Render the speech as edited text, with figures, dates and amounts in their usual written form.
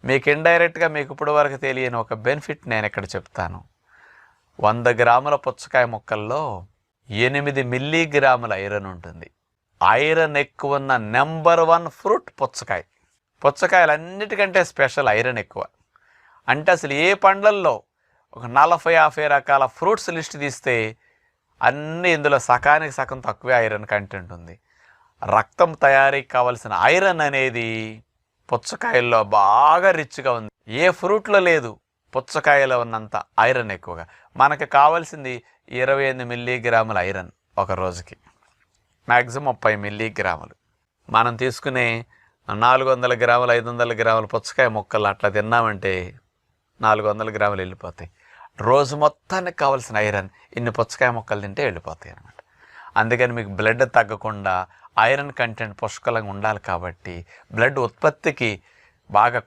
మీకు ఇండైరెక్ట్గా మీకు ఇప్పుడు వరకు తెలియని ఒక బెనిఫిట్ నేను ఇక్కడ చెప్తాను. 100 గ్రాముల పుచ్చకాయ ముక్కల్లో 8 మిల్లీగ్రాముల ఐరన్ ఉంటుంది. ఐరన్ ఎక్కువ ఉన్న నెంబర్ 1 ఫ్రూట్ పుచ్చకాయ. పుచ్చకాయలన్నిటికంటే స్పెషల్ ఐరన్ ఎక్కువ. అంటే అసలు ఏ పండ్లల్లో ఒక 40-50 రకాల ఫ్రూట్స్ లిస్ట్ తీస్తే అన్నీ ఇందులో సగానికి సగం తక్కువే ఐరన్ కంటెంట్ ఉంది. రక్తం తయారీకి కావలసిన ఐరన్ అనేది పుచ్చకాయల్లో బాగా రిచ్గా ఉంది. ఏ ఫ్రూట్లో లేదు, పుచ్చకాయలో ఉన్నంత ఐరన్ ఎక్కువగా. మనకు కావాల్సింది 28 మిల్లీగ్రాముల ఐరన్ ఒక రోజుకి, మ్యాక్సిమం 30 మిల్లీగ్రాములు. మనం తీసుకునే 400 గ్రాములు 500 గ్రాముల పుచ్చకాయ ముక్కలు అట్లా తిన్నామంటే 400 గ్రాములు వెళ్ళిపోతాయి. రోజు మొత్తానికి కావాల్సిన ఐరన్ ఇన్ని పుచ్చకాయ ముక్కలు తింటే వెళ్ళిపోతాయి అన్నమాట. అందుకని మీకు బ్లడ్ తగ్గకుండా ఐరన్ కంటెంట్ పుష్కలంగా ఉండాలి. కాబట్టి బ్లడ్ ఉత్పత్తికి బాగా